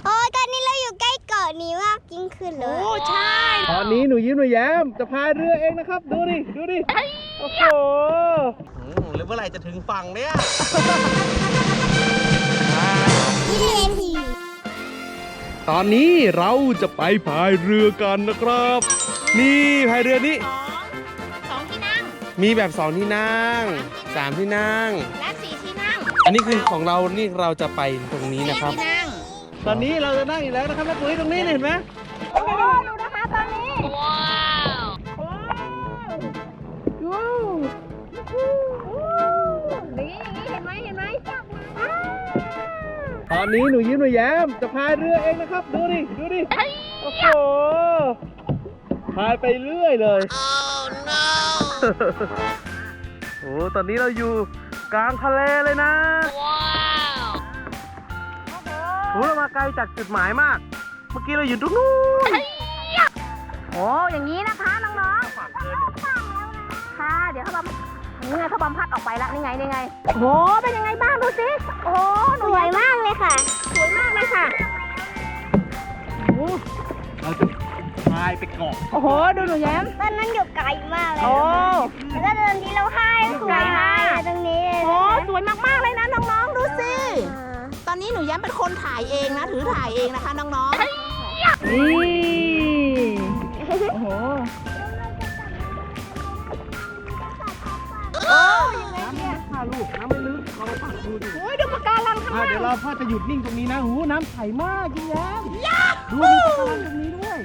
โอ้ตอนนี้เราอยู่ใกล้เกาะนี้มากยิ่งขึ้นเลย โอ้ใช่ ตอนนี้หนูยิ้มหนูแย้มจะพายเรือเองนะครับดูดิโอ้โหหรือเมื่อไหร่จะถึงฝั่งเนี่ยตอนนี้เราจะไปพายเรือกันนะครับ นี่พายเรือนี้ สองที่นั่ง มีแบบ2ที่นั่ง3ที่นั่ง และ4ที่นั่ง อันนี้คือของเรานี่เราจะไปตรงนี้นะครับ ที่นั่ง ตอนนี้เราจะนั่งอีกแล้วนะครับแม่ปุ๋ยตรงนี้เห็นไหม โอ้ดูนะคะตอนนี้ว้าวนี่เห็นไหมตอนนี้หนูยิ้มหนูแย้มจะพายเรือเองนะครับดูดิโอ้โหพายไปเรื่อยเลยโอ้ตอนนี้เราอยู่กลางทะเลเลยนะโอ้เรามาไกลจากจุดหมายมากเมื่อกี้เราอยู่ตรงนู้น โอ้อย่างนี้นะคะน้องๆค่ะเดี๋ยวเขาบอมนี่ไงเขาบอมพัดออกไปแล้วนี่ไงโอ้โหเป็นยังไงบ้างดูสิโอ้หนู สวยมากเลยค่ะ สวยมากเลยค่ะ เราจะพายไปเกาะ โอ้โหดูหนูแย้ม ตอนนั้นอยู่ไกลมากเลย โอ้ แล้วก็เดินที่เราให้สวยมากตรงนี้ โอ้สวยมากๆเลยนะน้องๆดูสิตอนนี้หนูแย้มเป็นคนถ่ายเองนะถือถ่ายเองนะคะน้องๆนี่โอ้โหโอ้ยังไงเนี่ย ถ้าลูกน้ำไม่ลึกเราปักดูดิ โอ้ยดูปะการังข้างล่าง เดี๋ยวเราพ่อจะหยุดนิ่งตรงนี้นะหูน้ำใสมากจริงแย้มดูมีปะการังตรงนี้ด้วย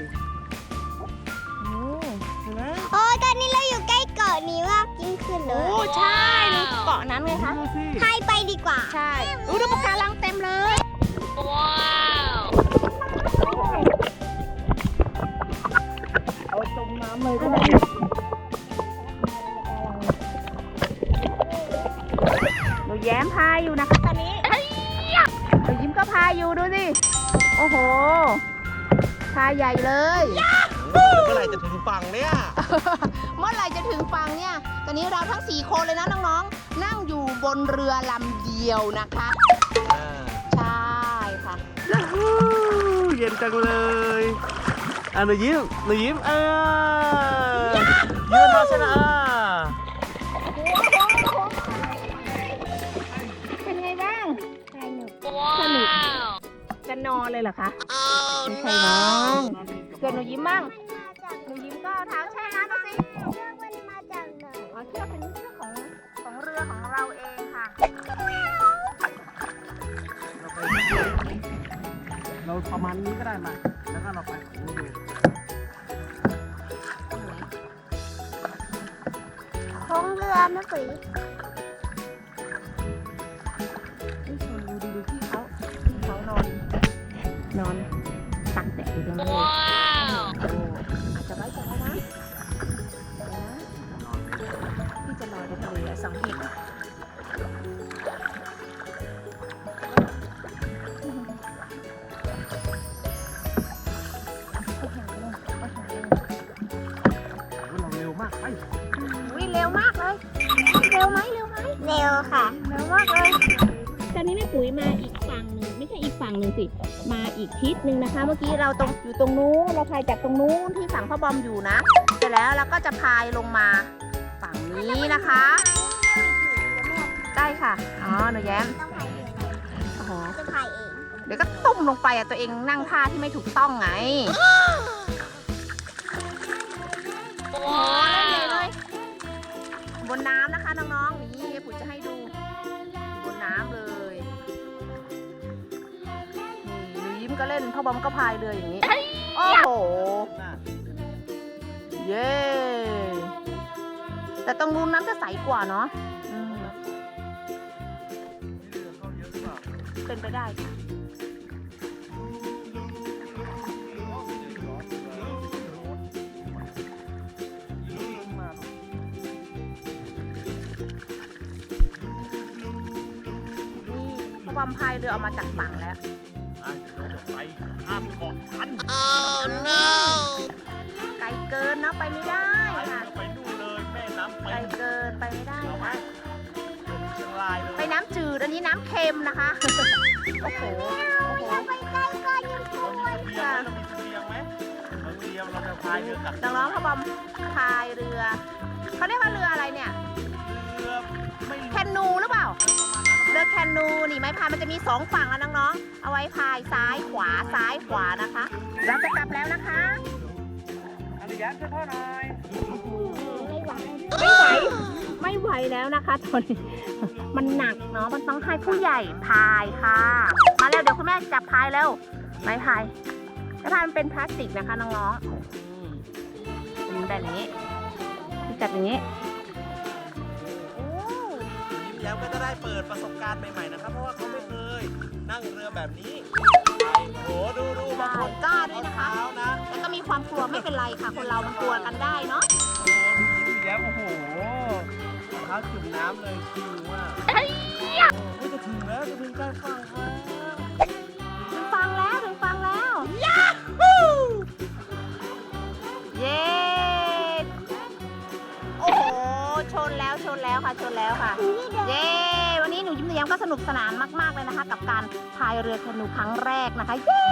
โอ้เห็นไหม โอ้ตอนนี้เราอยู่ใกล้เกาะนี้มากยิ่งขึ้นเล โอ้ ย ใช่ดูเกาะนั้นไงคะ ดูสิ พายไปดีกว่า ใช่ดูปะการังเต็มเลยว้าว เอาจมน้ำเลยก็ได้ หนูแย้มพายอยู่นะคะตอนนี้หนูยิ้มก็พายอยู่ดูสิโอ้โหพายใหญ่เลย เมื่อไหร่จะถึงฝั่งเนี่ย เมื่อไหร่จะถึงฝั่งเนี่ย ตอนนี้เราทั้ง4คนเลยนะน้องๆ นั่งอยู่บนเรือลำเดียวนะคะ ใช่ค่ะ เย็นจังเลยหนูยิ้มยืนเราชนะ เป็นไงบ้าง สนุก สนุกจะนอนเลยเหรอคะไม่ใช่น้องเกิดหนูยิ้มบ้างหนูยิ้มก็เอาเท้าแช่น้ำดูสิ มันมาจากไหน อ๋อเชือกเป็นเชือกของเรือของเราเองค่ะ เราประมาณนี้ก็ได้มาแล้วก็เราไปดู ท้องเรือแม่ปุ๋ย ดูที่เขานอนตักแดดอยู่ตรงนี้โอ้อาจจะไว้ใจนะพี่จะนอนในทะเล2 เห็ดเราเร็วมากไป วิ่งเร็วมากเลยเร็วไหม เร็วค่ะ เร็วมากเลยตอนนี้แม่ปุ๋ยมาอีกฝั่งหนึ่งไม่ใช่อีกฝั่งหนึ่งสิมาอีกทิศหนึ่งนะคะ เมื่อกี้เราอยู่ตรงนู้นเราพายจากตรงนู้นที่ฝั่งพ่อบอมอยู่นะเสร็จแล้วเราก็จะพายลงมาฝั่งนี้นะคะได้ค่ะอ๋อหนูแย้ม ต้องพายเอง โอ้โห จะพายเอง เดี๋ยวก็ตุ่มลงไปอ่ะตัวเองนั่งท่าที่ไม่ถูกต้องไงโอ้เล่นเลย บนน้ำนะคะน้องๆนี่ปุ๋ยจะให้ดูบนน้ำเลยนี่หนูยิ้มก็เล่นพ่อบอมก็พายเรืออย่างนี้โอ้โหเย้แต่ตรงนู้นน้ำจะใสกว่าเนาะเป็นไปได้ค่ะพ่อบอมพายเรือออกมาจากฝั่งแล้ว ไปข้ามเกาะกัน ไกลเกินเนาะไปไม่ได้ค่ะ ไปดูเลยแม่น้ำ ไกลเกินไปไม่ได้ค่ะ เชียงรายเลย ไปน้ำจืดอันนี้น้ำเค็มนะคะ โอ้โห อย่าไปใกล้ก่อน พายเรือกับ น้องๆพ่อบอมพายเรือเขาเรียกว่าเรืออะไรเนี่ย เรือไม่ แคนูหรือเปล่าเรือแคนูนี่ไม้พายมันจะมี2ฝั่งแล้วน้องๆเอาไว้พายซ้ายขวาซ้ายขวานะคะเราจะกลับแล้วนะคะ อนุญาตพ่อหน่อย ไม่ไหวแล้วนะคะตอนนี้มันหนักเนาะมันต้องให้ผู้ใหญ่พายค่ะ มาแล้วเดี๋ยวคุณแม่จับพายแล้วไม้พายมันเป็นพลาสติกนะคะน้องๆเป็นแบบนี้จับอย่างนี้ ยิ้มแย้มก็จะได้เปิดประสบการณ์ใหม่ๆนะครับเพราะว่าเขาไม่เคยนั่งเรือแบบนี้โอ้โหดูบางคน กล้าด้วยนะคะ เท้านะ แล้วก็มีความกลัวไม่เป็นไรค่ะ คนเรามันกลัวกันได้เนาะ ยิ้มแย้มโอ้โหเท้าจุ่มน้ำเลยชิลมากจะถึงแล้วจะถึงใกล้ฝั่งแล้ว ถึงฟังแล้วยาฮูเย้โอ้โหชนแล้วค่ะเย้วันนี้หนูยิ้มแย้มก็สนุกสนานมากๆเลยนะคะ กับการพายเรือแคนูครั้งแรกนะคะเย้